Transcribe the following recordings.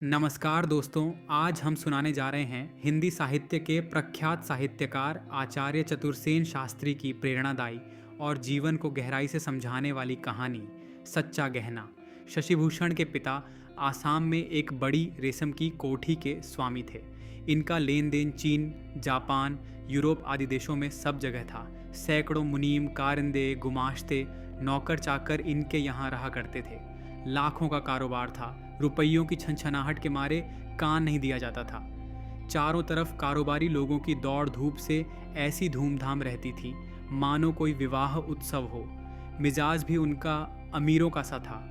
नमस्कार दोस्तों, आज हम सुनाने जा रहे हैं हिंदी साहित्य के प्रख्यात साहित्यकार आचार्य चतुरसेन शास्त्री की प्रेरणादायी और जीवन को गहराई से समझाने वाली कहानी सच्चा गहना। शशिभूषण के पिता आसाम में एक बड़ी रेशम की कोठी के स्वामी थे। इनका लेन देन चीन, जापान, यूरोप आदि देशों में सब जगह था। सैकड़ों मुनीम, कारिंदे, गुमाश्ते, नौकर चाकर इनके यहाँ रहा करते थे। लाखों का कारोबार था। रुपयों की छनछनाहट के मारे कान नहीं दिया जाता था। चारों तरफ कारोबारी लोगों की दौड़ धूप से ऐसी धूमधाम रहती थी मानो कोई विवाह उत्सव हो। मिजाज भी उनका अमीरों का सा था।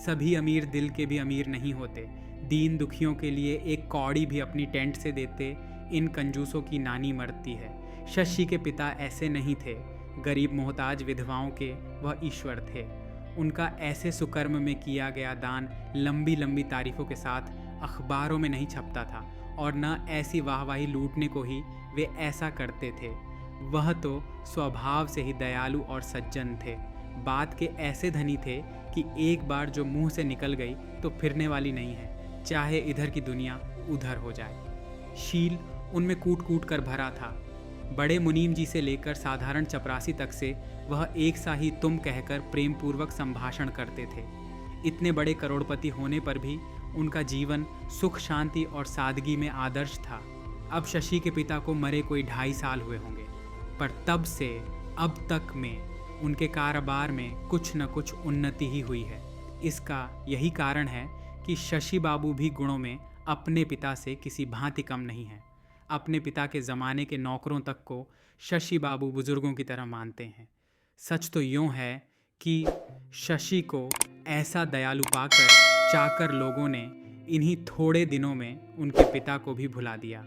सभी अमीर दिल के भी अमीर नहीं होते। दीन दुखियों के लिए एक कौड़ी भी अपनी टेंट से देते इन कंजूसों की नानी मरती है। शशि के पिता ऐसे नहीं थे। गरीब मोहताज विधवाओं के वह ईश्वर थे। उनका ऐसे सुकर्म में किया गया दान लंबी लंबी तारीफों के साथ अखबारों में नहीं छपता था, और न ऐसी वाहवाही लूटने को ही वे ऐसा करते थे। वह तो स्वभाव से ही दयालु और सज्जन थे। बात के ऐसे धनी थे कि एक बार जो मुंह से निकल गई तो फिरने वाली नहीं है, चाहे इधर की दुनिया उधर हो जाए। शील उनमें कूट कूट कर भरा था। बड़े मुनीम जी से लेकर साधारण चपरासी तक से वह एक सा ही तुम कहकर प्रेम पूर्वक संभाषण करते थे। इतने बड़े करोड़पति होने पर भी उनका जीवन सुख शांति और सादगी में आदर्श था। अब शशि के पिता को मरे कोई 2.5 साल हुए होंगे, पर तब से अब तक में उनके कारोबार में कुछ न कुछ उन्नति ही हुई है। इसका यही कारण है कि शशि बाबू भी गुणों में अपने पिता से किसी भांति कम नहीं है। अपने पिता के ज़माने के नौकरों तक को शशि बाबू बुजुर्गों की तरह मानते हैं। सच तो यूँ है कि शशि को ऐसा दयालु पाकर चाकर लोगों ने इन्हीं थोड़े दिनों में उनके पिता को भी भुला दिया।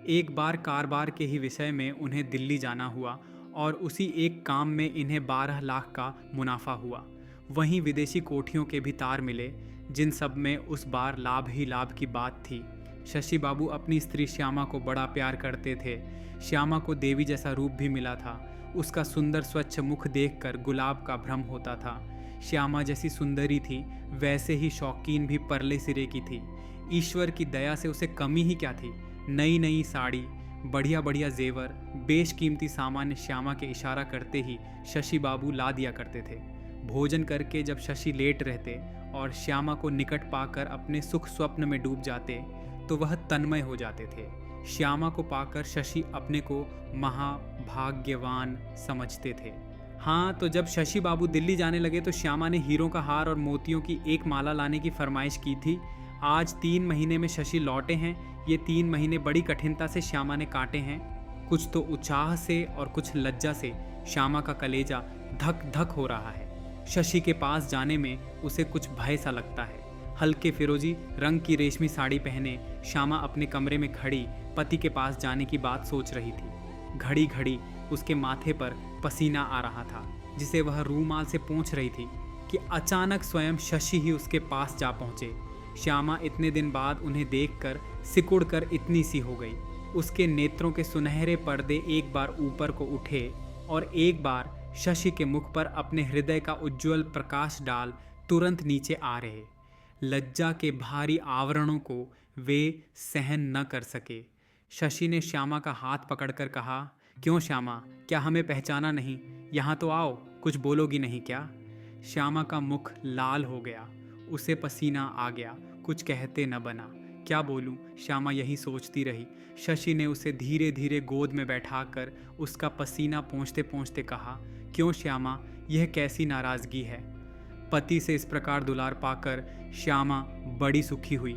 एक बार कारोबार के ही विषय में उन्हें दिल्ली जाना हुआ और उसी एक काम में इन्हें 12 लाख का मुनाफा हुआ। वहीं विदेशी कोठियों के भी तार मिले, जिन सब में उस बार लाभ ही लाभ की बात थी। शशि बाबू अपनी स्त्री श्यामा को बड़ा प्यार करते थे। श्यामा को देवी जैसा रूप भी मिला था। उसका सुंदर स्वच्छ मुख देखकर गुलाब का भ्रम होता था। श्यामा जैसी सुंदरी थी, वैसे ही शौकीन भी परले सिरे की थी। ईश्वर की दया से उसे कमी ही क्या थी। नई नई साड़ी, बढ़िया बढ़िया जेवर, बेशकीमती सामान श्यामा के इशारा करते ही शशि बाबू ला दिया करते थे। भोजन करके जब शशि लेट रहते और श्यामा को निकट पाकर अपने सुख स्वप्न में डूब जाते तो वह तन्मय हो जाते थे। श्यामा को पाकर शशि अपने को महाभाग्यवान समझते थे। हाँ, तो जब शशि बाबू दिल्ली जाने लगे तो श्यामा ने हीरों का हार और मोतियों की एक माला लाने की फरमाइश की थी। आज 3 महीने में शशि लौटे हैं। ये 3 महीने बड़ी कठिनता से श्यामा ने काटे हैं। कुछ तो उत्साह से और कुछ लज्जा से श्यामा का कलेजा धक धक हो रहा है। शशि के पास जाने में उसे कुछ भय सा लगता है। हल्के फिरोजी रंग की रेशमी साड़ी पहने श्यामा अपने कमरे में खड़ी पति के पास जाने की बात सोच रही थी। घड़ी घड़ी उसके माथे पर पसीना आ रहा था, जिसे वह रूमाल से पोंछ रही थी कि अचानक स्वयं शशि ही उसके पास जा पहुंचे। श्यामा इतने दिन बाद उन्हें देखकर सिकुड़कर इतनी सी हो गई। उसके नेत्रों के सुनहरे पर्दे एक बार ऊपर को उठे और एक बार शशि के मुख पर अपने हृदय का उज्ज्वल प्रकाश डाल तुरंत नीचे आ रहे। लज्जा के भारी आवरणों को वे सहन न कर सके। शशि ने श्यामा का हाथ पकड़कर कहा, क्यों श्यामा, क्या हमें पहचाना नहीं? यहाँ तो आओ, कुछ बोलोगी नहीं क्या? श्यामा का मुख लाल हो गया, उसे पसीना आ गया, कुछ कहते न बना। क्या बोलूं? श्यामा यही सोचती रही। शशि ने उसे धीरे धीरे गोद में बैठाकर उसका पसीना पोंछते पोंछते कहा, क्यों श्यामा, यह कैसी नाराज़गी है? पति से इस प्रकार दुलार पाकर श्यामा बड़ी सुखी हुई।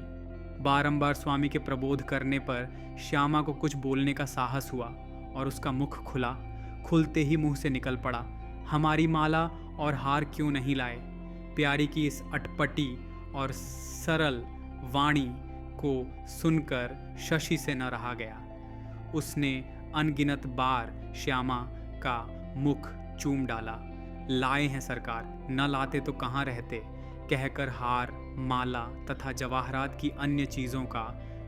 बारंबार स्वामी के प्रबोध करने पर श्यामा को कुछ बोलने का साहस हुआ और उसका मुख खुला। खुलते ही मुंह से निकल पड़ा, हमारी माला और हार क्यों नहीं लाए? प्यारी की इस अटपटी और सरल वाणी को सुनकर शशि से न रहा गया। उसने अनगिनत बार श्यामा का मुख चूम डाला। लाए हैं सरकार, न लाते तो कहाँ रहते, कहकर हार, माला तथा जवाहरात की अन्य चीज़ों का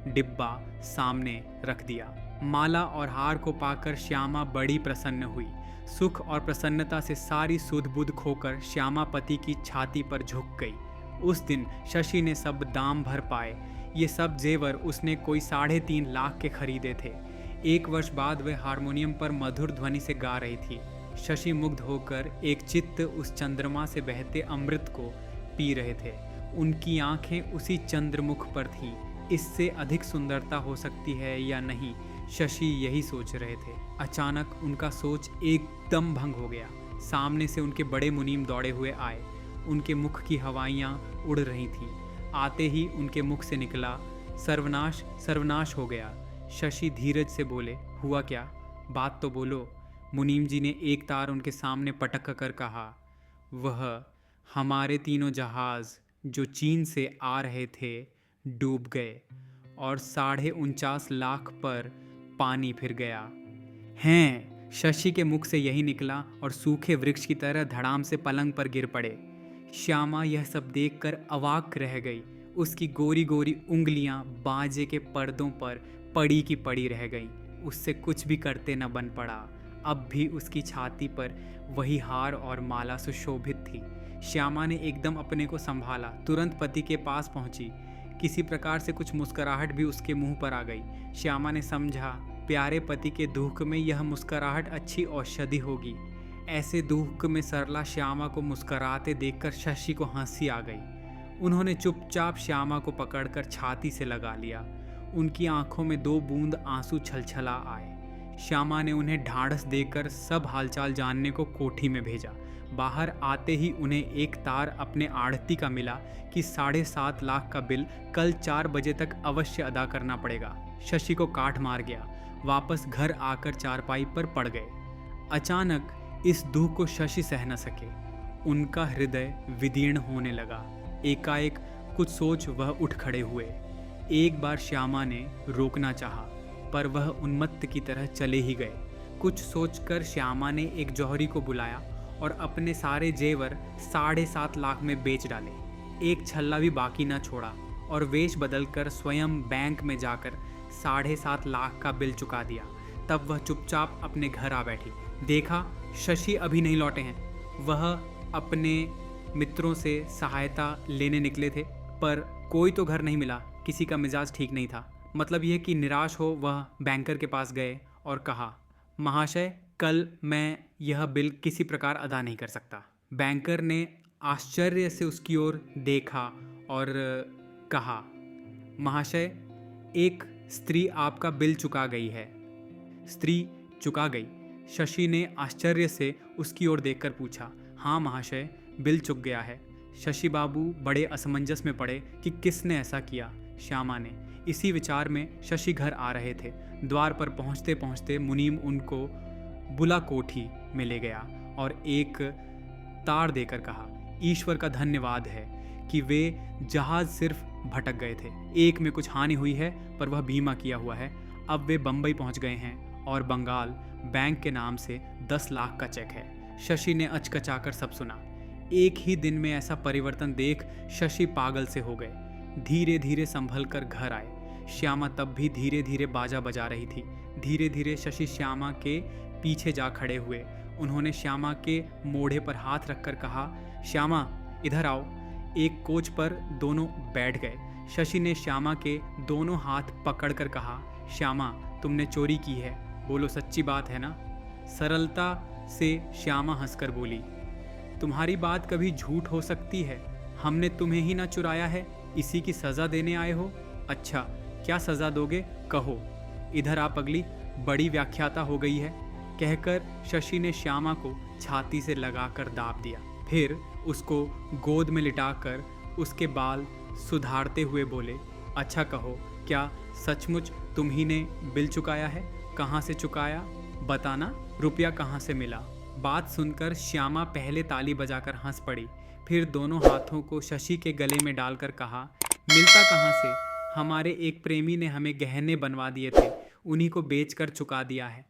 डिब्बा सामने रख दिया। माला और हार को पाकर श्यामा बड़ी प्रसन्न हुई। सुख और प्रसन्नता से सारी सुध बुध खोकर श्यामा पति की छाती पर झुक गई। उस दिन शशि ने सब दाम भर पाए। ये सब जेवर उसने कोई 3.5 लाख के खरीदे थे। 1 वर्ष बाद वह हारमोनियम पर मधुर ध्वनि से गा रही थी। शशि मुग्ध होकर एक चित्त उस चंद्रमा से बहते अमृत को पी रहे थे। उनकी आंखें उसी चंद्रमुख पर थीं। इससे अधिक सुंदरता हो सकती है या नहीं, शशि यही सोच रहे थे। अचानक उनका सोच एकदम भंग हो गया। सामने से उनके बड़े मुनीम दौड़े हुए आए। उनके मुख की हवाइयाँ उड़ रही थीं। आते ही उनके मुख से निकला, सर्वनाश सर्वनाश हो गया। शशि धीरज से बोले, हुआ क्या? बात तो बोलो। मुनीम जी ने एक तार उनके सामने पटक कर कहा, वह हमारे तीनों जहाज़ जो चीन से आ रहे थे डूब गए और 49.5 लाख पर पानी फिर गया। हैं, शशि के मुख से यही निकला और सूखे वृक्ष की तरह धड़ाम से पलंग पर गिर पड़े। श्यामा यह सब देखकर अवाक रह गई। उसकी गोरी गोरी उंगलियां बाजे के पर्दों पर पड़ी की पड़ी रह गईं। उससे कुछ भी करते न बन पड़ा। अब भी उसकी छाती पर वही हार और माला सुशोभित थी। श्यामा ने एकदम अपने को संभाला, तुरंत पति के पास पहुंची। किसी प्रकार से कुछ मुस्कुराहट भी उसके मुंह पर आ गई। श्यामा ने समझा, प्यारे पति के दुख में यह मुस्कुराहट अच्छी औषधि होगी। ऐसे दुख में सरला श्यामा को मुस्कुराते देखकर शशि को हंसी आ गई। उन्होंने चुपचाप श्यामा को पकड़कर छाती से लगा लिया। उनकी आंखों में 2 बूंद आंसू छलछला आए। श्यामा ने उन्हें ढाढ़स देकर सब हालचाल जानने को कोठी में भेजा। बाहर आते ही उन्हें एक तार अपने आढ़ती का मिला कि 7.5 लाख का बिल कल 4 बजे तक अवश्य अदा करना पड़ेगा। शशि को काट मार गया। वापस घर आकर चारपाई पर पड़ गए। अचानक इस दुख को शशि सह न सके। उनका हृदय विदीर्ण होने लगा। एकाएक कुछ सोच वह उठ खड़े हुए। एक बार श्यामा ने रोकना चाहा, पर वह उन्मत्त की तरह चले ही गए। कुछ सोचकर श्यामा ने एक जौहरी को बुलाया और अपने सारे जेवर 7.5 लाख में बेच डाले। एक छल्ला भी बाकी न छोड़ा और वेश बदलकर स्वयं बैंक में जाकर 7.5 लाख का बिल चुका दिया। तब वह चुपचाप अपने घर आ बैठी। देखा, शशि अभी नहीं लौटे हैं। वह अपने मित्रों से सहायता लेने निकले थे, पर कोई तो घर नहीं मिला। किसी का मिजाज ठीक नहीं था। मतलब यह कि निराश हो वह बैंकर के पास गए और कहा, महाशय, कल मैं यह बिल किसी प्रकार अदा नहीं कर सकता। बैंकर ने आश्चर्य से उसकी ओर देखा और कहा, महाशय, एक स्त्री आपका बिल चुका गई है। स्त्री चुका गई? शशि ने आश्चर्य से उसकी ओर देखकर पूछा। हाँ महाशय, बिल चुक गया है। शशि बाबू बड़े असमंजस में पड़े कि किसने ऐसा किया। श्यामा ने। इसी विचार में शशि घर आ रहे थे। द्वार पर पहुंचते पहुंचते मुनीम उनको बुला कोठी में ले गया और एक तार देकर कहा, ईश्वर का धन्यवाद है कि वे जहाज सिर्फ भटक गए थे। एक में कुछ हानि हुई है, पर वह बीमा किया हुआ है। अब वे बंबई पहुंच गए हैं और बंगाल बैंक के नाम से 10 लाख का चेक है। शशि ने अचकचाकर सब सुना। एक ही दिन में ऐसा परिवर्तन देख शशि पागल से हो गए। धीरे धीरे संभल कर घर आए। श्यामा तब भी धीरे धीरे बाजा बजा रही थी। धीरे धीरे शशि श्यामा के पीछे जा खड़े हुए। उन्होंने श्यामा के मोढ़े पर हाथ रखकर कहा, श्यामा इधर आओ। एक कोच पर दोनों बैठ गए। शशि ने श्यामा के दोनों हाथ पकड़कर कहा, श्यामा, तुमने चोरी की है, बोलो सच्ची बात है ना? सरलता से श्यामा हंसकर बोली, तुम्हारी बात कभी झूठ हो सकती है? हमने तुम्हें ही ना चुराया है, इसी की सज़ा देने आए हो? अच्छा, क्या सज़ा दोगे? कहो। इधर आ पगली, बड़ी व्याख्याता हो गई है। कहकर शशि ने श्यामा को छाती से लगाकर दाब दिया। फिर उसको गोद में लिटाकर उसके बाल सुधारते हुए बोले, अच्छा कहो, क्या सचमुच तुम ही ने बिल चुकाया है? कहाँ से चुकाया, बताना। रुपया कहाँ से मिला? बात सुनकर श्यामा पहले ताली बजाकर हंस पड़ी, फिर दोनों हाथों को शशि के गले में डालकर कहा, मिलता कहाँ से? हमारे एक प्रेमी ने हमें गहने बनवा दिए थे, उन्हीं को बेचकर चुका दिया है।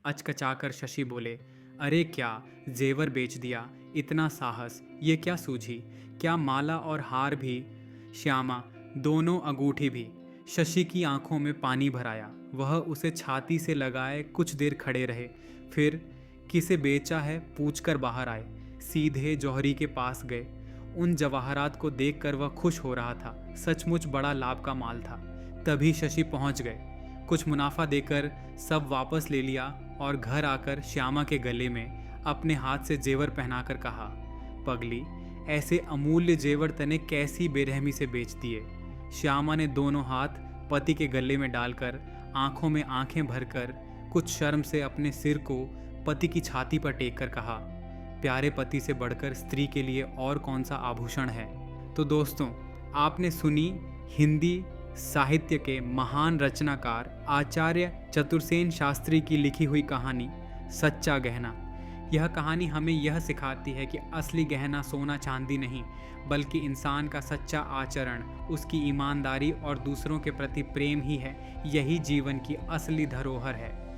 अचकचाकर शशि बोले, अरे क्या जेवर बेच दिया? इतना साहस, ये क्या सूझी? क्या माला और हार भी? श्यामा, दोनों अंगूठी भी। शशि की आंखों में पानी भर आया। वह उसे छाती से लगाए कुछ देर खड़े रहे, फिर किसे बेचा है पूछकर बाहर आए। सीधे जौहरी के पास गए। उन जवाहरात को देखकर वह खुश हो रहा था। सचमुच बड़ा लाभ का माल था। तभी शशि पहुंच गए। कुछ मुनाफा देकर सब वापस ले लिया और घर आकर श्यामा के गले में अपने हाथ से जेवर पहनाकर कहा, पगली, ऐसे अमूल्य जेवर तने कैसी बेरहमी से बेच दिए। श्यामा ने दोनों हाथ पति के गले में डालकर आंखों में आंखें भरकर कुछ शर्म से अपने सिर को पति की छाती पर टेक कर कहा, प्यारे पति से बढ़कर स्त्री के लिए और कौन सा आभूषण है। तो दोस्तों, आपने सुनी हिंदी साहित्य के महान रचनाकार आचार्य चतुर्सेन शास्त्री की लिखी हुई कहानी सच्चा गहना। यह कहानी हमें यह सिखाती है कि असली गहना सोना चांदी नहीं, बल्कि इंसान का सच्चा आचरण, उसकी ईमानदारी और दूसरों के प्रति प्रेम ही है। यही जीवन की असली धरोहर है।